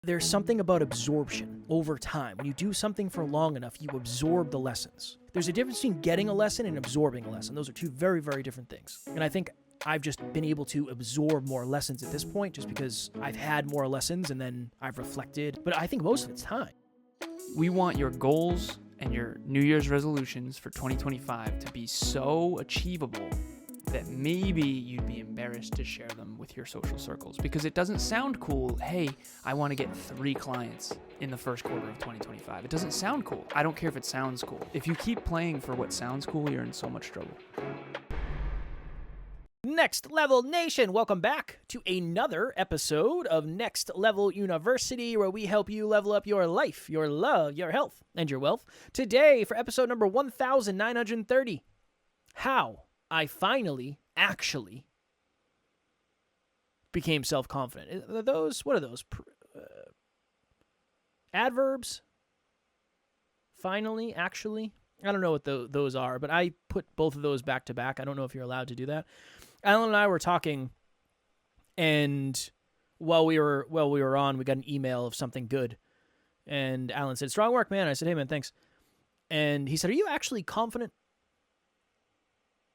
There's something about absorption over time. When you do something for long enough, you absorb the lessons. There's a difference between getting a lesson and absorbing a lesson. Those are two very, very different things. And I think I've just been able to absorb more lessons at this point just because I've had more lessons and then I've reflected. But I think most of it's time. We want your goals and your New Year's resolutions for 2025 to be so achievable that maybe you'd be embarrassed to share them with your social circles because it doesn't sound cool. Hey, I want to get 3 clients in the first quarter of 2025. It doesn't sound cool. I don't care if it sounds cool. If you keep playing for what sounds cool, you're in so much trouble. Next Level Nation, welcome back to another episode of Next Level University, where we help you level up your life, your love, your health, and your wealth. Today, for episode number 1930, how I finally actually became self-confident. What are those? Adverbs? Finally, actually? I don't know what those are, but I put both of those back to back. I don't know if you're allowed to do that. Alan and I were talking, and while we were on, we got an email of something good. And Alan said, "Strong work, man." I said, "Hey, man, thanks." And he said, "Are you actually confident?"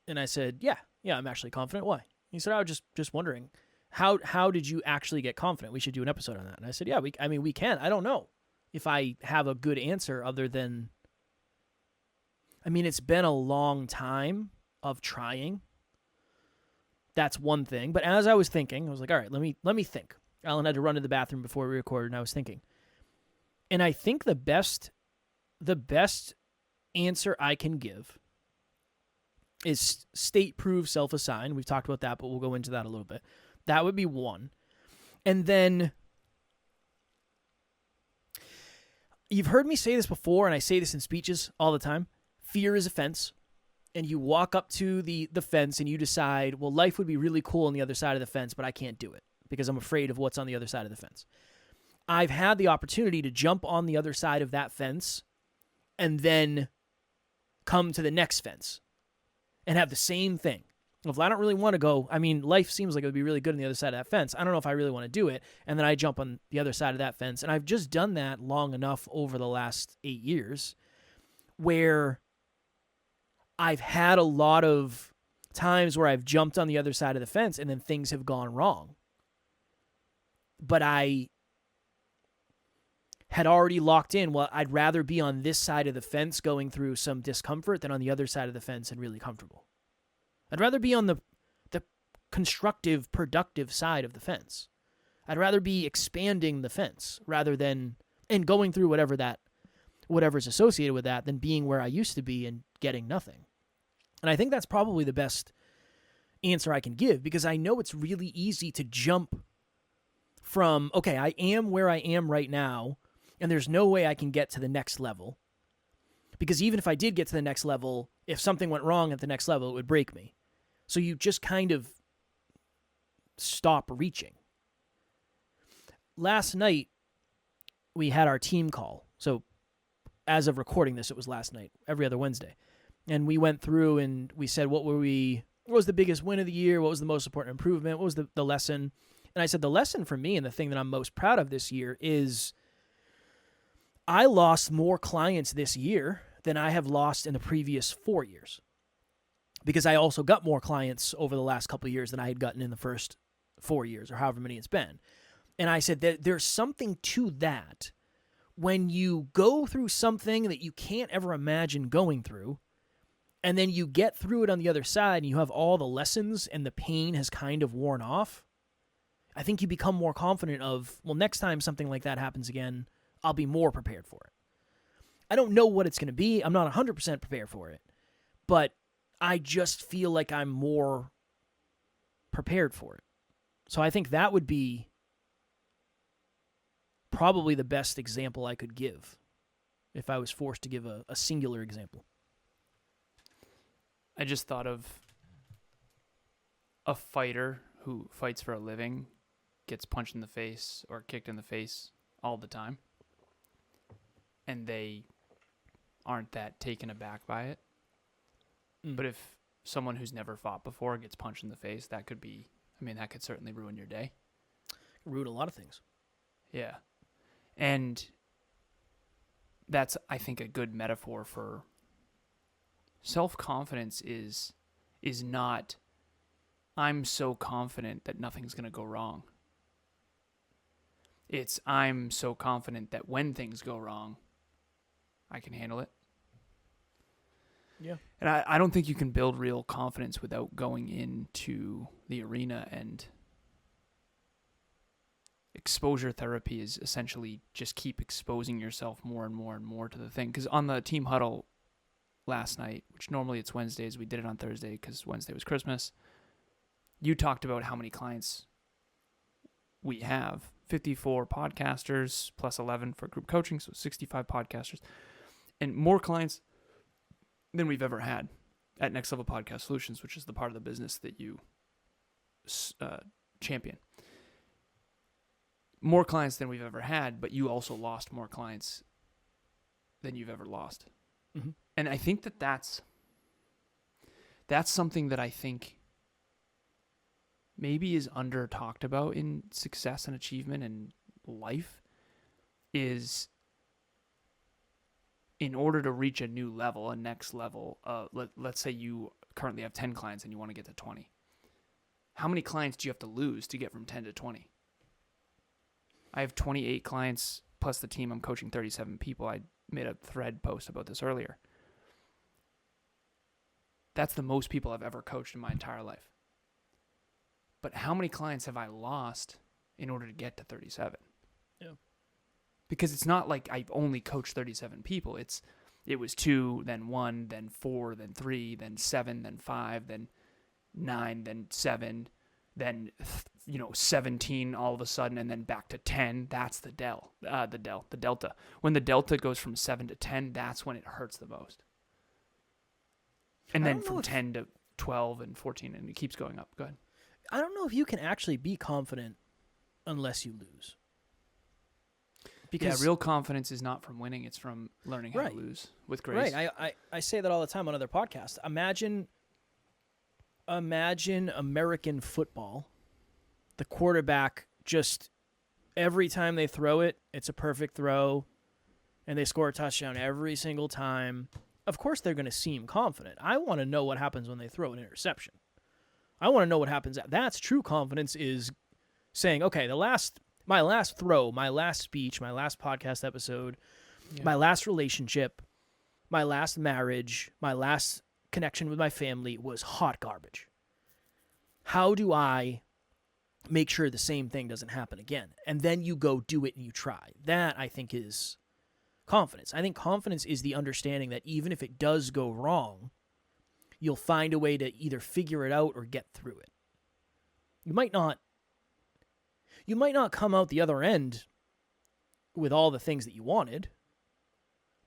And I said, yeah, I'm actually confident. Why? He said, I was just wondering, how did you actually get confident? We should do an episode on that. And I said, yeah, we can. I don't know if I have a good answer other than, it's been a long time of trying. That's one thing. But as I was thinking, I was like, all right, let me think. Alan had to run to the bathroom before we recorded, and I was thinking. And I think the best answer I can give is state-proof, self-assigned. We've talked about that, but we'll go into that a little bit. That would be one. And then, you've heard me say this before, and I say this in speeches all the time. Fear is a fence. And you walk up to the fence and you decide, well, life would be really cool on the other side of the fence, but I can't do it because I'm afraid of what's on the other side of the fence. I've had the opportunity to jump on the other side of that fence and then come to the next fence and have the same thing. If I don't really want to go, life seems like it would be really good on the other side of that fence. I don't know if I really want to do it. And then I jump on the other side of that fence. And I've just done that long enough over the last 8 years where I've had a lot of times where I've jumped on the other side of the fence and then things have gone wrong. But I had already locked in, well, I'd rather be on this side of the fence going through some discomfort than on the other side of the fence and really comfortable. I'd rather be on the constructive, productive side of the fence. I'd rather be expanding the fence rather than, and going through whatever's associated with that than being where I used to be and getting nothing. And I think that's probably the best answer I can give because I know it's really easy to jump from, okay, I am where I am right now, and there's no way I can get to the next level. Because even if I did get to the next level, if something went wrong at the next level, it would break me. So you just kind of stop reaching. Last night, we had our team call. So as of recording this, it was last night, every other Wednesday. And we went through and we said, what was the biggest win of the year? What was the most important improvement? What was the lesson? And I said, the lesson for me and the thing that I'm most proud of this year is I lost more clients this year than I have lost in the previous 4 years. Because I also got more clients over the last couple of years than I had gotten in the first 4 years or however many it's been. And I said that there's something to that when you go through something that you can't ever imagine going through, and then you get through it on the other side and you have all the lessons and the pain has kind of worn off, I think you become more confident of, well, next time something like that happens again, I'll be more prepared for it. I don't know what it's going to be. I'm not 100% prepared for it, but I just feel like I'm more prepared for it. So I think that would be probably the best example I could give if I was forced to give a singular example. I just thought of a fighter who fights for a living, gets punched in the face or kicked in the face all the time, and they aren't that taken aback by it. But if someone who's never fought before gets punched in the face, that could certainly ruin your day. Ruin a lot of things. Yeah. And that's, I think, a good metaphor for self-confidence is not, I'm so confident that nothing's going to go wrong. It's, I'm so confident that when things go wrong, I can handle it. Yeah. And I don't think you can build real confidence without going into the arena, and exposure therapy is essentially just keep exposing yourself more and more and more to the thing. Because on the team huddle last night, which normally it's Wednesdays, we did it on Thursday because Wednesday was Christmas. You talked about how many clients we have. 54 podcasters plus 11 for group coaching, so 65 podcasters. And more clients than we've ever had at Next Level Podcast Solutions, which is the part of the business that you champion. More clients than we've ever had, but you also lost more clients than you've ever lost. Mm-hmm. And I think that's something that I think maybe is under talked about in success and achievement and life, is in order to reach a new level, a next level, let's say you currently have 10 clients and you want to get to 20. How many clients do you have to lose to get from 10 to 20? I have 28 clients plus the team. I'm coaching 37 people. I made a thread post about this earlier. That's the most people I've ever coached in my entire life. But how many clients have I lost in order to get to 37? Yeah. Because it's not like I only coached 37 people. It was 2, then 1, then 4, then 3, then 7, then 5, then 9, then 7, then 17 all of a sudden, and then back to 10. That's the delta. When the delta goes from 7 to 10, that's when it hurts the most. And then from 10 to 12 and 14, and it keeps going up. Go ahead. I don't know if you can actually be confident unless you lose. Because real confidence is not from winning; it's from learning how to lose with grace. Right. I say that all the time on other podcasts. Imagine American football. The quarterback just every time they throw it, it's a perfect throw, and they score a touchdown every single time. Of course, they're going to seem confident. I want to know what happens when they throw an interception. I want to know what happens. That's true confidence, is saying, okay, my last throw, my last speech, my last podcast episode, my last relationship, my last marriage, my last connection with my family was hot garbage. How do I make sure the same thing doesn't happen again? And then you go do it and you try. That, I think, is confidence. I think confidence is the understanding that even if it does go wrong, you'll find a way to either figure it out or get through it. You might not come out the other end with all the things that you wanted,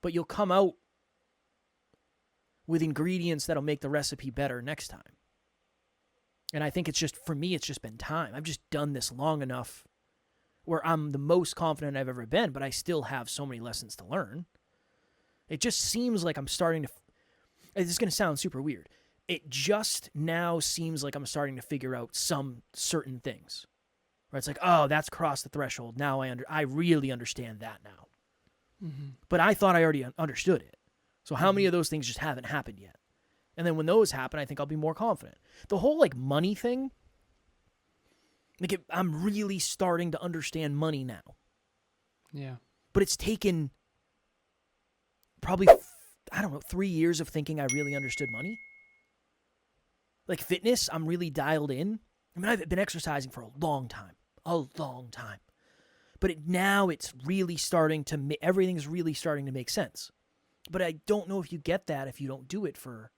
but you'll come out with ingredients that'll make the recipe better next time. And I think for me, it's just been time. I've just done this long enough where I'm the most confident I've ever been, but I still have so many lessons to learn. It just seems like I'm starting to... This is going to sound super weird. It just now seems like I'm starting to figure out some certain things. Where it's like, oh, that's crossed the threshold. Now I really understand that now. Mm-hmm. But I thought I already understood it. So how many of those things just haven't happened yet? And then when those happen, I think I'll be more confident. The whole money thing, I'm really starting to understand money now. Yeah. But it's taken probably, 3 years of thinking I really understood money. Like fitness, I'm really dialed in. I mean, I've been exercising for a long time. But now it's really starting to, everything's really starting to make sense. But I don't know if you get that if you don't do it for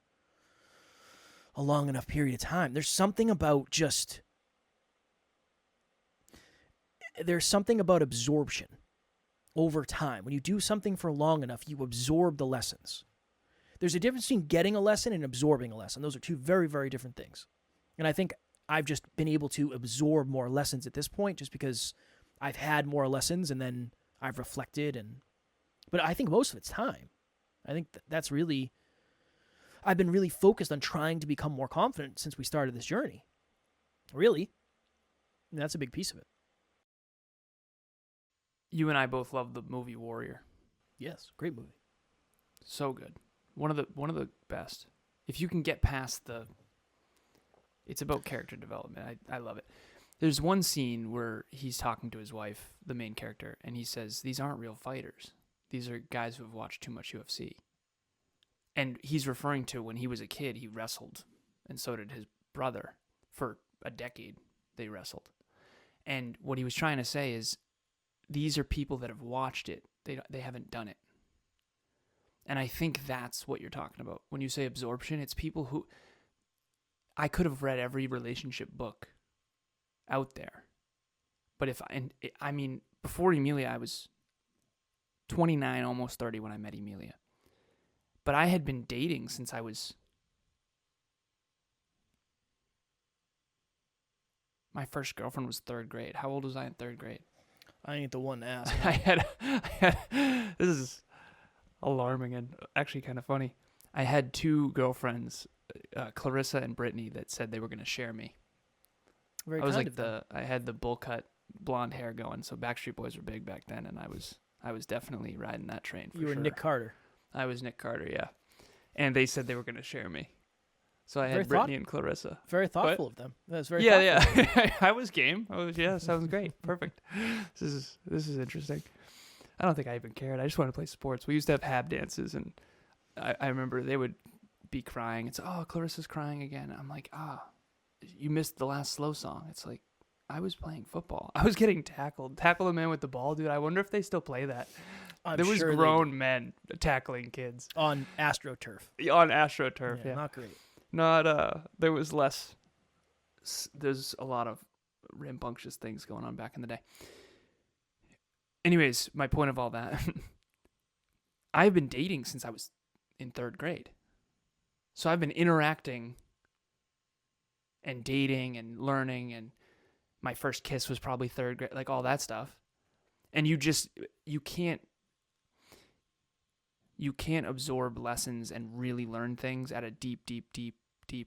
a long enough period of time. There's something about absorption over time. When you do something for long enough, you absorb the lessons. There's a difference between getting a lesson and absorbing a lesson. Those are two very, very different things. And I think I've just been able to absorb more lessons at this point just because I've had more lessons and then I've reflected. But I think most of it's time. I think that's really... I've been really focused on trying to become more confident since we started this journey. Really. And that's a big piece of it. You and I both love the movie Warrior. Yes, great movie. So good. One of the best. If you can get past it's about character development. I love it. There's one scene where he's talking to his wife, the main character, and he says, "These aren't real fighters. These are guys who have watched too much UFC." And he's referring to when he was a kid, he wrestled, and so did his brother. For a decade, they wrestled. And what he was trying to say is, these are people that have watched it. They haven't done it. And I think that's what you're talking about. When you say absorption, it's people who... I could have read every relationship book out there. But before Emilia, I was 29, almost 30 when I met Emilia. But I had been dating since I was... My first girlfriend was 3rd grade. How old was I in 3rd grade? I ain't the one to ask. I had this is alarming and actually kind of funny. I had 2 girlfriends, Clarissa and Brittany, that said they were going to share me. Very I was kind like of them. I had the bowl cut blonde hair going, so Backstreet Boys were big back then, and I was definitely riding that train for You were sure. Nick Carter. I was Nick Carter, yeah. And they said they were going to share me. So I Very had Brittany and Clarissa. Very thoughtful of them. That's very Yeah, thoughtful. yeah. I was game. Sounds great. Perfect. This is interesting. I don't think I even cared. I just wanted to play sports. We used to have hab dances, and I remember they would be crying. It's, "Oh, Clarissa's crying again." I'm like, you missed the last slow song. It's like, I was playing football. I was getting tackled. Tackle a man with the ball, dude. I wonder if they still play that. There was sure grown men tackling kids. on AstroTurf. On AstroTurf, yeah. Not great. There was less, there's a lot of rambunctious things going on back in the day. Anyways, my point of all that, I've been dating since I was in 3rd grade. So I've been interacting and dating and learning, and my first kiss was probably 3rd grade, like all that stuff. And you can't absorb lessons and really learn things at a deep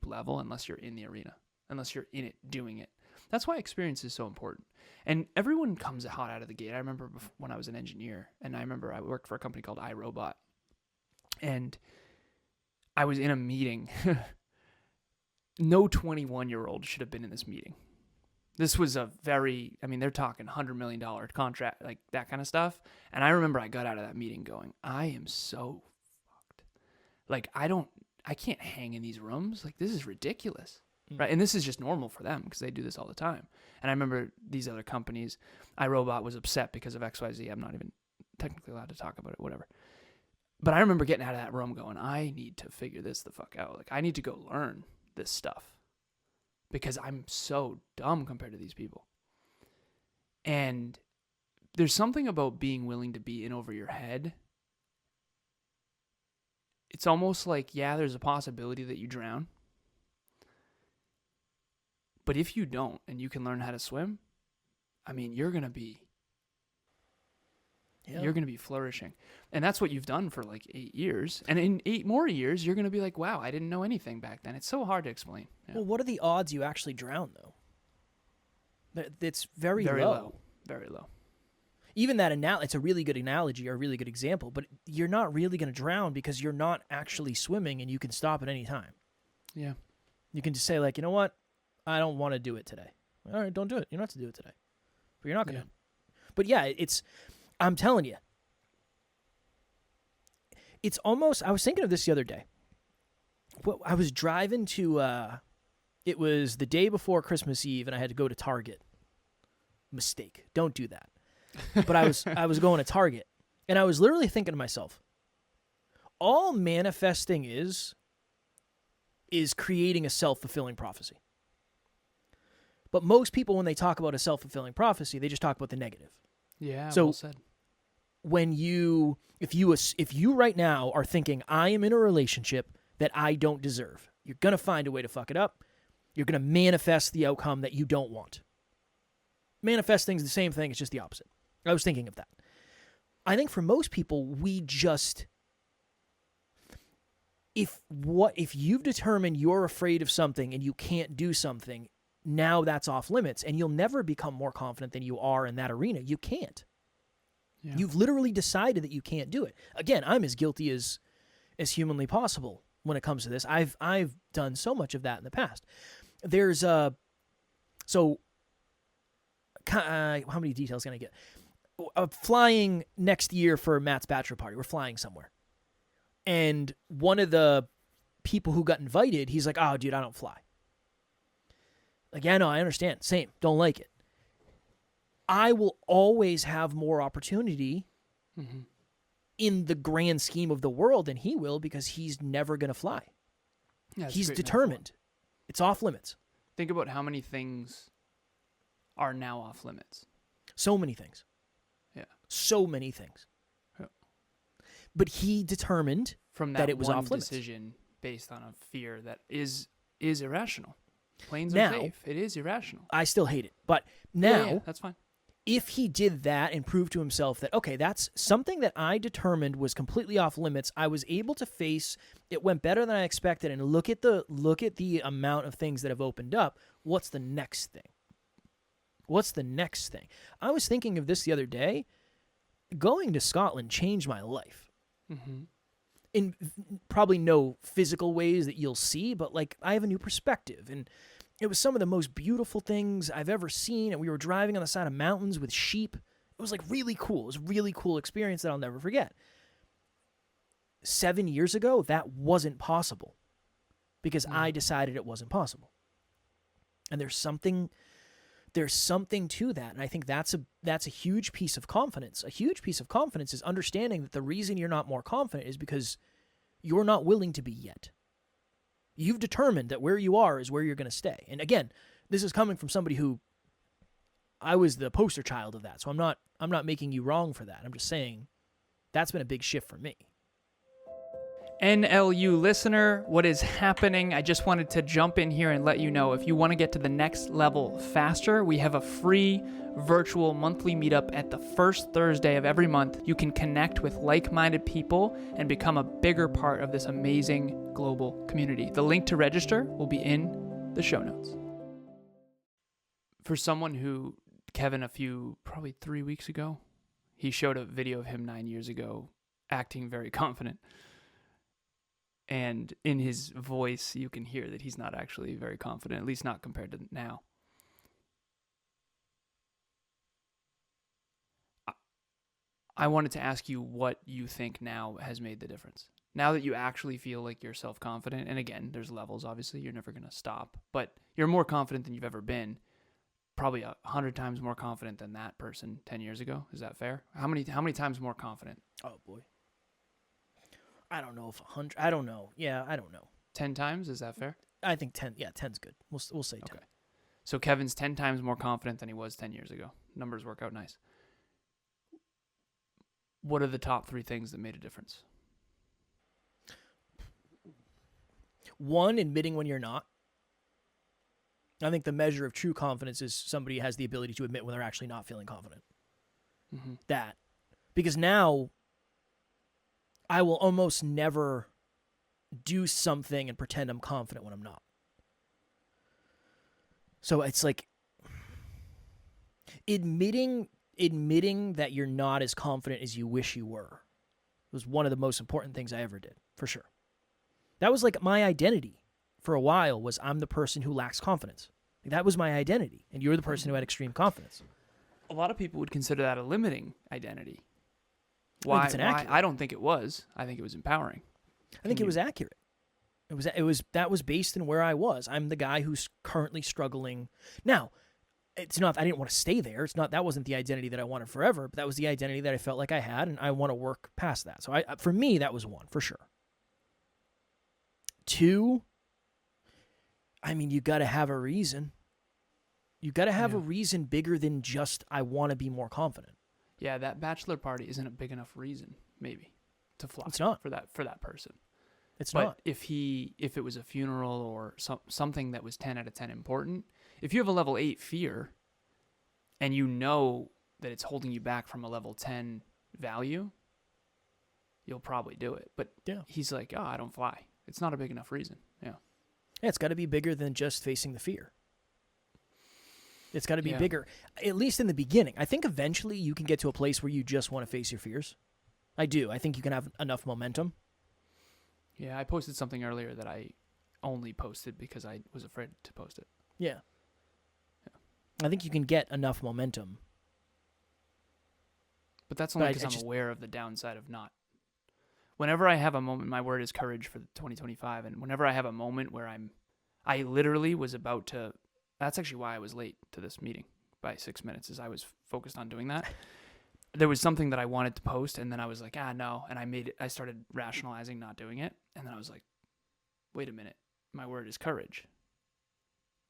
level unless you're in the arena, unless you're in it, doing it. That's why experience is so important. And everyone comes hot out of the gate. I remember when I was an engineer, and I remember I worked for a company called iRobot, and I was in a meeting. No 21-year-old should have been in this meeting. This was they're talking $100 million contract, like that kind of stuff. And I remember I got out of that meeting going, I am so fucked. Like, I can't hang in these rooms. Like, this is ridiculous. Right? And this is just normal for them because they do this all the time. And I remember these other companies, iRobot was upset because of XYZ. I'm not even technically allowed to talk about it, whatever. But I remember getting out of that room going, I need to figure this the fuck out. Like, I need to go learn this stuff because I'm so dumb compared to these people. And there's something about being willing to be in over your head. It's almost like, yeah, there's a possibility that you drown. But if you don't, and you can learn how to swim, I mean, you're going to be flourishing. And that's what you've done for like 8 years. And in 8 more years, you're going to be like, wow, I didn't know anything back then. It's so hard to explain. Yeah. Well, what are the odds you actually drown, though? It's very low. Very low. Even that it's a really good analogy or a really good example, but you're not really going to drown because you're not actually swimming and you can stop at any time. Yeah. You can just say, like, you know what? I don't want to do it today. All right, don't do it. You don't have to do it today. But you're not going to. But yeah, I'm telling you. It's almost, I was thinking of this the other day. I was driving to, it was the day before Christmas Eve, and I had to go to Target. Mistake. Don't do that. But I was going to Target, and I was literally thinking to myself, all manifesting is creating a self-fulfilling prophecy. But most people, when they talk about a self-fulfilling prophecy, they just talk about the negative. Yeah, so well said. When if you right now are thinking, I am in a relationship that I don't deserve, you're going to find a way to fuck it up. You're going to manifest the outcome that you don't want. Manifesting's the same thing, it's just the opposite. I was thinking of that. I think for most people, if you've determined you're afraid of something and you can't do something, now that's off limits, and you'll never become more confident than you are in that arena. You can't. Yeah. You've literally decided that you can't do it. Again, I'm as guilty as humanly possible when it comes to this. I've done so much of that in the past. There's how many details can I get? Flying next year for Matt's bachelor party. We're flying somewhere. And one of the people who got invited, he's like, "Oh, dude, I don't fly." Like, yeah, no, I understand. Same. Don't like it. I will always have more opportunity in the grand scheme of the world than he will because he's never going to fly. Yeah, that's a he's great determined. metaphor. It's off limits. Think about how many things are now off limits. So many things. Yeah. So many things. Yeah. But he determined From that it was one off limits. decision based on a fear that is irrational. Planes Now, are safe. It is irrational. I still hate it. But now, Yeah, that's fine. if he did that and proved to himself that, okay, that's something that I determined was completely off limits, I was able to face, it went better than I expected, and look at the amount of things that have opened up, what's the next thing? What's the next thing? I was thinking of this the other day. Going to Scotland changed my life. Mm-hmm. In probably no physical ways that you'll see, but like I have a new perspective, and it was some of the most beautiful things I've ever seen. And we were driving on the side of mountains with sheep. It was like really cool. It was a really cool experience that I'll never forget. 7 years ago, that wasn't possible because I decided it wasn't possible. And there's something to that, and I think that's a huge piece of confidence. A huge piece of confidence is understanding that the reason you're not more confident is because you're not willing to be yet. You've determined that where you are is where you're going to stay. And again, this is coming from somebody who I was the poster child of that. So I'm not making you wrong for that. I'm just saying that's been a big shift for me. NLU listener, what is happening? I just wanted to jump in here and let you know if you want to get to the next level faster, we have a free virtual monthly meetup at the first Thursday of every month. You can connect with like-minded people and become a bigger part of this amazing global community. The link to register will be in the show notes. For someone who, Kevin, probably 3 weeks ago, he showed a video of him 9 years ago acting very confident. And in his voice, you can hear that he's not actually very confident, at least not compared to now. I wanted to ask you what you think now has made the difference. Now that you actually feel like you're self-confident, and again, there's levels, obviously, you're never going to stop, but you're more confident than you've ever been, probably 100 times more confident than that person 10 years ago. Is that fair? How many times more confident? Oh, boy. I don't know if 100. I don't know. Yeah, I don't know. 10 times? Is that fair? I think 10. Yeah, 10's good. We'll say 10. Okay. So Kevin's 10 times more confident than he was 10 years ago. Numbers work out nice. What are the top 3 things that made a difference? 1, admitting when you're not. I think the measure of true confidence is somebody has the ability to admit when they're actually not feeling confident. Mm-hmm. That. Because now I will almost never do something and pretend I'm confident when I'm not. So it's like admitting that you're not as confident as you wish you were was one of the most important things I ever did, for sure. That was like my identity for a while, was I'm the person who lacks confidence. That was my identity, and you're the person who had extreme confidence. A lot of people would consider that a limiting identity. I think it's inaccurate. I don't think it was. I think it was empowering. I think it was accurate. That was based in where I was. I'm the guy who's currently struggling. Now, it's not, I didn't want to stay there. That wasn't the identity that I wanted forever, but that was the identity that I felt like I had, and I want to work past that. So for me, that was 1, for sure. 2, I mean, you got to have a reason. You got to have a reason bigger than just, I want to be more confident. Yeah, that bachelor party isn't a big enough reason, maybe, to fly. It's not. For that person. It's but not. If it was a funeral or something that was 10 out of 10 important, if you have a level 8 fear and you know that it's holding you back from a level 10 value, you'll probably do it. But he's like, I don't fly. It's not a big enough reason. Yeah. Yeah, it's got to be bigger than just facing the fear. It's got to be bigger, at least in the beginning. I think eventually you can get to a place where you just want to face your fears. I do. I think you can have enough momentum. Yeah, I posted something earlier that I only posted because I was afraid to post it. Yeah. I think you can get enough momentum. But that's only because I'm aware of the downside of not. Whenever I have a moment, my word is courage for 2025, and whenever I have a moment where I literally was about to, that's actually why I was late to this meeting by 6 minutes, is I was focused on doing that. There was something that I wanted to post, and then I was like, no, and I started rationalizing not doing it, and then I was like, wait a minute, my word is courage.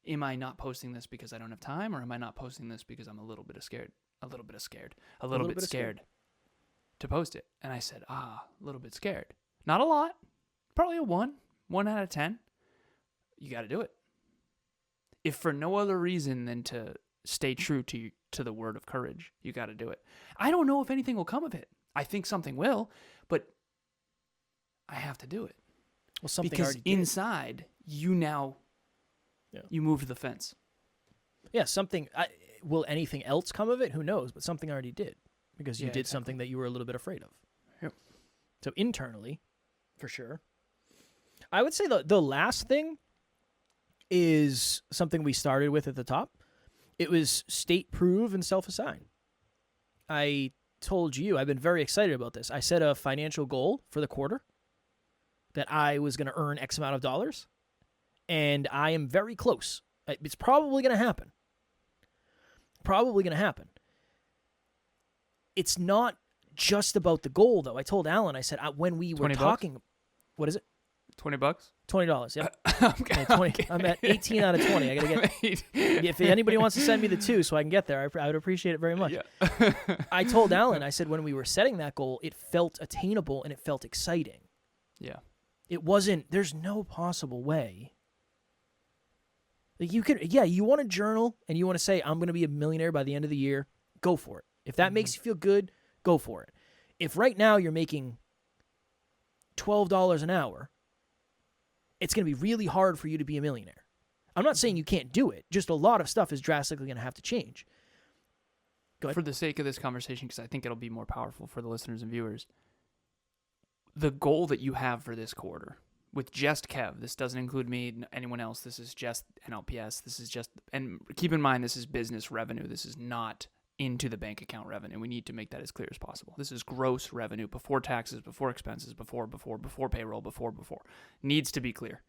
Am I not posting this because I don't have time, or am I not posting this because I'm a little bit scared to post it? And I said, a little bit scared. Not a lot, probably a 1 out of 10. You got to do it. If for no other reason than to stay true to the word of courage, you got to do it. I don't know if anything will come of it. I think something will, but I have to do it. Well, something because inside you now, you moved the fence. Yeah, something. Will anything else come of it? Who knows? But something already did, because you did something that you were a little bit afraid of. Yep. So internally, for sure. I would say the last thing is something we started with at the top. It was state prove and self-assign. I told you I've been very excited about this. I set a financial goal for the quarter that I was going to earn X amount of dollars, and I am very close. It's probably going to happen. It's not just about the goal, though. I told Alan, I said, when we were talking, what is it? $20? $20, yeah. Okay. I'm at 18 out of 20. I got to get. If anybody wants to send me the 2 so I can get there, I would appreciate it very much. Yeah. I told Alan, I said, when we were setting that goal, it felt attainable and it felt exciting. Yeah. It wasn't, there's no possible way. Like you want to journal and you want to say, I'm going to be a millionaire by the end of the year, go for it. If that makes you feel good, go for it. If right now you're making $12 an hour, it's going to be really hard for you to be a millionaire. I'm not saying you can't do it. Just a lot of stuff is drastically going to have to change. Go ahead. For the sake of this conversation, because I think it'll be more powerful for the listeners and viewers, the goal that you have for this quarter, with just Kev, this doesn't include me, anyone else, this is just NLPS, this is just, and keep in mind, this is business revenue, this is not into the bank account revenue. We need to make that as clear as possible. This is gross revenue, before taxes, before expenses, before payroll, before. Needs to be clear.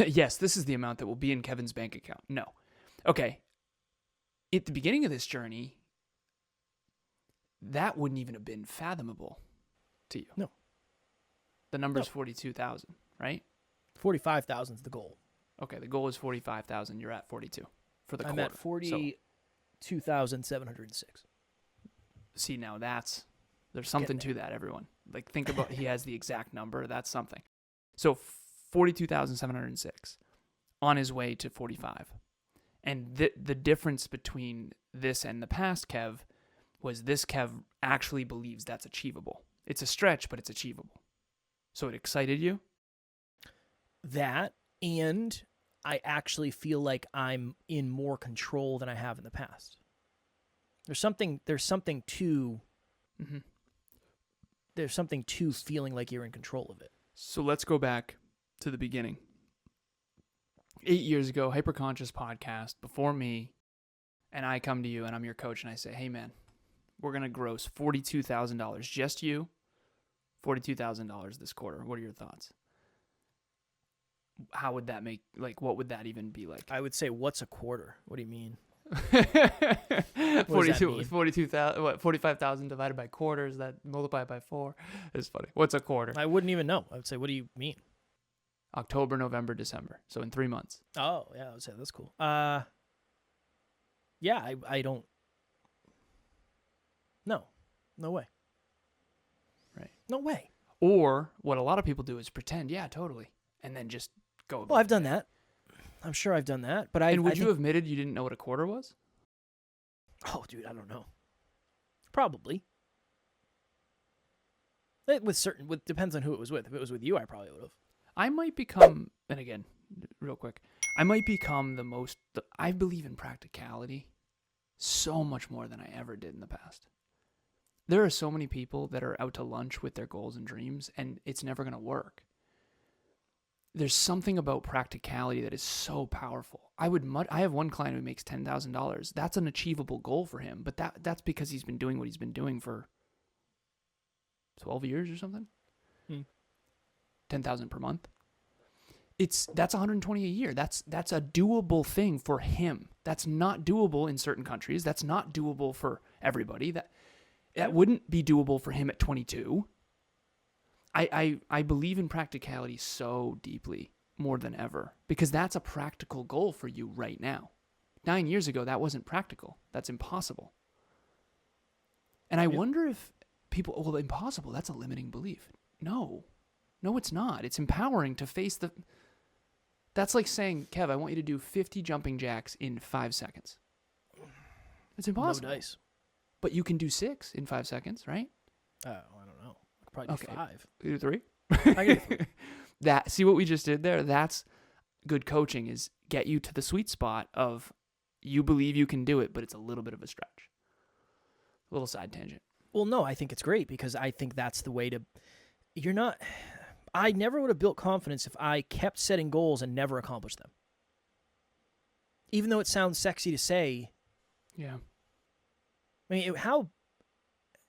Yes, this is the amount that will be in Kevin's bank account. No. Okay. At the beginning of this journey, that wouldn't even have been fathomable to you. No. The number's 42,000, right? 45,000 is the goal. Okay, the goal is 45,000. You're at 42 for the quarter. I'm at 42,706. See, now there's something to that, everyone. Like, think about, he has the exact number. That's something. So 42,706 on his way to 45. And the difference between this and the past Kev was this Kev actually believes that's achievable. It's a stretch, but it's achievable. So it excited you? That, and I actually feel like I'm in more control than I have in the past. There's something to there's something to feeling like you're in control of it. So let's go back to the beginning. 8 years ago, Hyperconscious podcast, before me, and I come to you and I'm your coach and I say, hey man, we're going to gross $42,000, just you, $42,000 this quarter. What are your thoughts? How would that make, like, what would that even be like? I would say, what's a quarter? What do you mean? 45,000 divided by quarters, that multiplied by 4 is funny. What's a quarter? I wouldn't even know. I would say, what do you mean? October, November, December. So in 3 months. Oh, yeah, I would say that's cool. Yeah, I don't. No way. Right. No way. Or what a lot of people do is pretend, yeah, totally, and then just go. Well, I've done that. I'm sure I've done that, but And would you have admitted you didn't know what a quarter was? Oh, dude, I don't know. Probably. It depends on who it was with. If it was with you, I probably would have. I might become, and again, real quick, I might become I believe in practicality so much more than I ever did in the past. There are so many people that are out to lunch with their goals and dreams, and it's never going to work. There's something about practicality that is so powerful. I have one client who makes $10,000. That's an achievable goal for him, but that's because he's been doing what he's been doing for 12 years or something. 10,000 per month. That's 120 a year. That's a doable thing for him. That's not doable in certain countries. That's not doable for everybody. That wouldn't be doable for him at 22. I believe in practicality so deeply, more than ever, because that's a practical goal for you right now. 9 years ago, that wasn't practical. That's impossible. And I wonder if people, well, impossible, that's a limiting belief. No, it's not. It's empowering to face that's like saying, Kev, I want you to do 50 jumping jacks in 5 seconds. It's impossible. No dice. But you can do 6 in 5 seconds, right? I don't know. I could probably do 5. You do 3? I can do 3. See what we just did there? That's good coaching, is get you to the sweet spot of you believe you can do it, but it's a little bit of a stretch. A little side tangent. Well, no, I think it's great because I think that's the way to... I never would have built confidence if I kept setting goals and never accomplished them. Even though it sounds sexy to say. Yeah. I mean,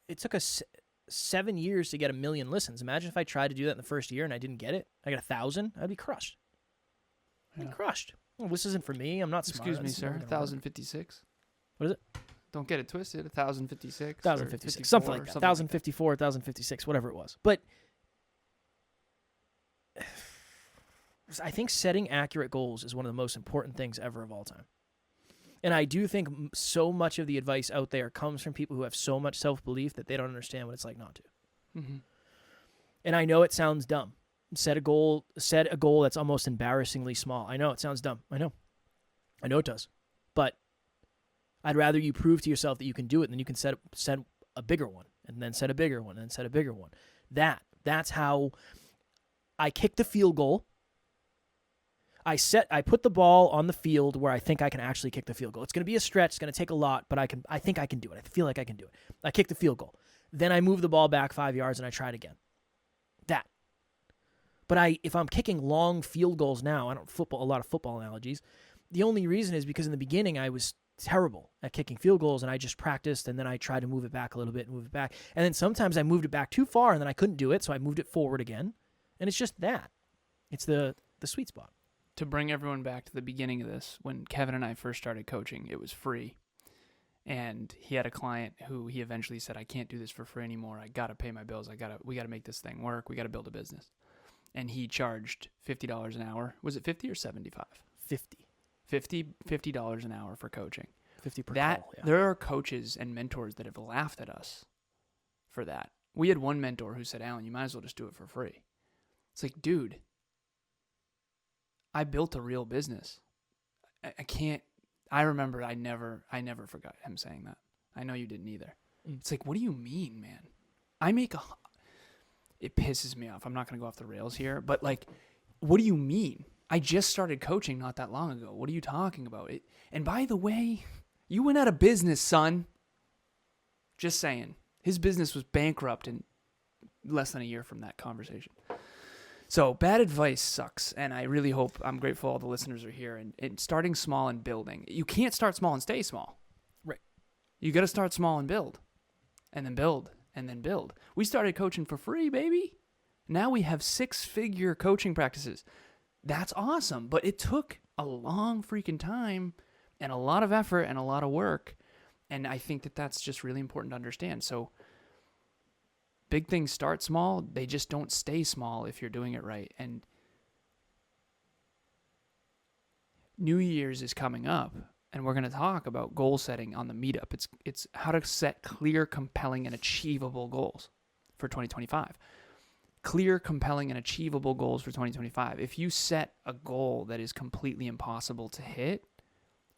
it took us 7 years to get 1 million listens. Imagine if I tried to do that in the first year and I didn't get it. I got 1,000. I'd be crushed. I'd be crushed. Well, this isn't for me. I'm not smart. Excuse me, sir. 1,056. What is it? Don't get it twisted. 1,056. 1,056. Something like that. 1,054, 1,056, whatever it was. But I think setting accurate goals is one of the most important things ever of all time. And I do think so much of the advice out there comes from people who have so much self-belief that they don't understand what it's like not to. Mm-hmm. And I know it sounds dumb. Set a goal that's almost embarrassingly small. I know it sounds dumb. I know it does. But I'd rather you prove to yourself that you can do it than you can set a bigger one and then set a bigger one and then set a bigger one. That's how I kick the field goal. I put the ball on the field where I think I can actually kick the field goal. It's going to be a stretch. It's going to take a lot, but I think I can do it. I feel like I can do it. I kick the field goal. Then I move the ball back 5 yards and I try it again. That. But if I'm kicking long field goals now, I don't a lot of football analogies. The only reason is because in the beginning I was terrible at kicking field goals and I just practiced and then I tried to move it back a little bit and move it back. And then sometimes I moved it back too far and then I couldn't do it, so I moved it forward again. And it's just that. It's the sweet spot. To bring everyone back to the beginning of this, when Kevin and I first started coaching, it was free. And he had a client who he eventually said, I can't do this for free anymore. I got to pay my bills. We got to make this thing work. We got to build a business. And he charged $50 an hour. Was it 50 or 75? 50. $50 an hour for coaching. 50 per call, yeah. There are coaches and mentors that have laughed at us for that. We had one mentor who said, Alan, you might as well just do it for free. It's like, dude, I built a real business. I can't. I remember I never forgot him saying that. I know you didn't either. It's like, what do you mean, man? It pisses me off. I'm not going to go off the rails here, but like, what do you mean? I just started coaching not that long ago. What are you talking about? And by the way, you went out of business, son. Just saying. His business was bankrupt in less than a year from that conversation. So bad advice sucks, and I really hope, I'm grateful all the listeners are here, and starting small and building. You can't start small and stay small. Right. You got to start small and build, and then build, and then build. We started coaching for free, baby. Now we have 6-figure coaching practices. That's awesome, but it took a long freaking time and a lot of effort and a lot of work, and I think that that's just really important to understand. So big things start small. They just don't stay small if you're doing it right. And New Year's is coming up, and we're going to talk about goal setting on the meetup. It's how to set clear, compelling, and achievable goals for 2025. Clear, compelling, and achievable goals for 2025. If you set a goal that is completely impossible to hit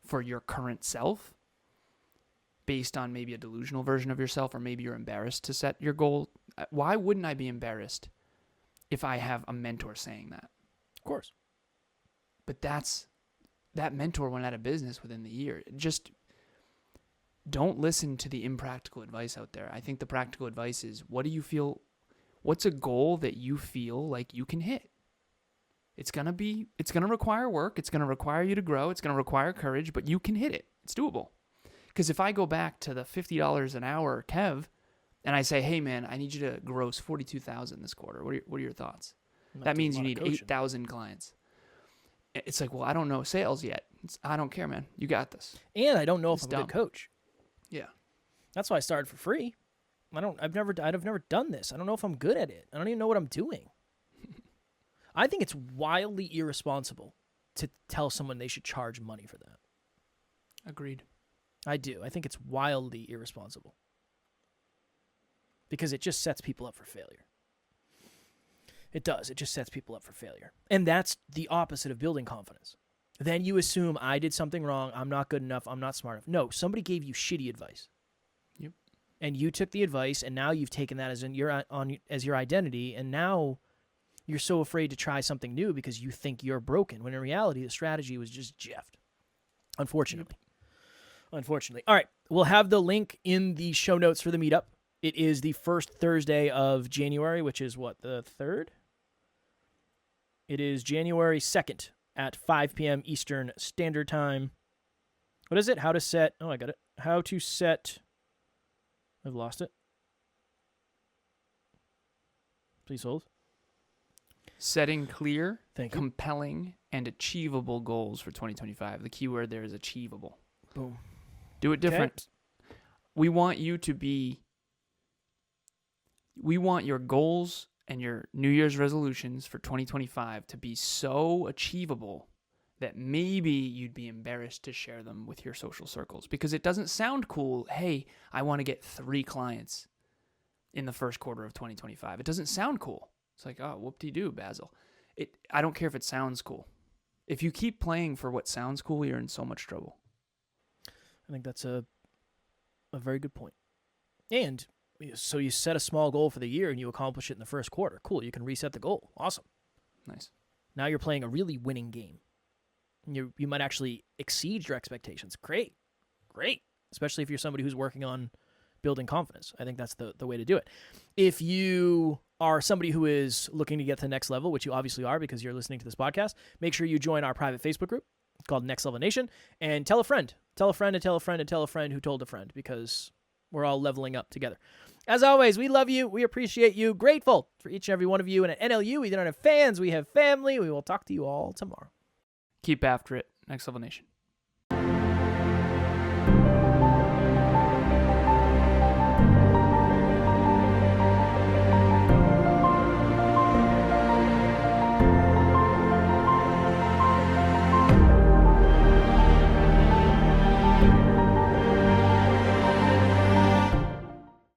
for your current self, based on maybe a delusional version of yourself, or maybe you're embarrassed to set your goal. Why wouldn't I be embarrassed if I have a mentor saying that? Of course. But that's that mentor went out of business within the year. Just don't listen to the impractical advice out there. I think the practical advice is, what do you feel? What's a goal that you feel like you can hit? It's going to require work. It's going to require you to grow. It's going to require courage, but you can hit it. It's doable. Because if I go back to the $50 an hour Kev and I say, hey man, I need you to gross 42,000 this quarter. What are your thoughts? That means you need 8,000 clients. It's like, well, I don't know sales yet. I don't care, man. You got this. And I don't know if I'm a good coach. Yeah. That's why I started for free. I've never done this. I don't know if I'm good at it. I don't even know what I'm doing. I think it's wildly irresponsible to tell someone they should charge money for that. Agreed. I do. I think it's wildly irresponsible. Because it just sets people up for failure. It does. It just sets people up for failure. And that's the opposite of building confidence. Then you assume I did something wrong, I'm not good enough, I'm not smart enough. No, somebody gave you shitty advice. Yep. And you took the advice, and now you've taken that as your identity, and now you're so afraid to try something new because you think you're broken, when in reality the strategy was just jeffed. Unfortunately. All right, we'll have the link in the show notes for the meetup. It is the first Thursday of January, which is what, the 3rd? It is January 2nd at 5 p.m. Eastern Standard Time. What is it? How to set... Oh, I got it. How to set... I've lost it. Please hold. Setting clear, Thank you. compelling, and achievable goals for 2025. The key word there is achievable. Boom. Do it different. Okay. We want your goals and your New Year's resolutions for 2025 to be so achievable that maybe you'd be embarrassed to share them with your social circles, because it doesn't sound cool. Hey, I want to get 3 clients in the first quarter of 2025. It doesn't sound cool. It's like, oh, whoop-de-doo, Basil. I don't care if it sounds cool. If you keep playing for what sounds cool, you're in so much trouble. I think that's a very good point. And so you set a small goal for the year and you accomplish it in the first quarter. Cool, you can reset the goal. Awesome. Nice. Now you're playing a really winning game. You might actually exceed your expectations. Great. Especially if you're somebody who's working on building confidence. I think that's the way to do it. If you are somebody who is looking to get to the next level, which you obviously are because you're listening to this podcast, make sure you join our private Facebook group. It's called Next Level Nation. And tell a friend. Tell a friend and tell a friend and tell a friend who told a friend, because we're all leveling up together. As always, we love you. We appreciate you. Grateful for each and every one of you. And at NLU, we don't have fans. We have family. We will talk to you all tomorrow. Keep after it. Next Level Nation.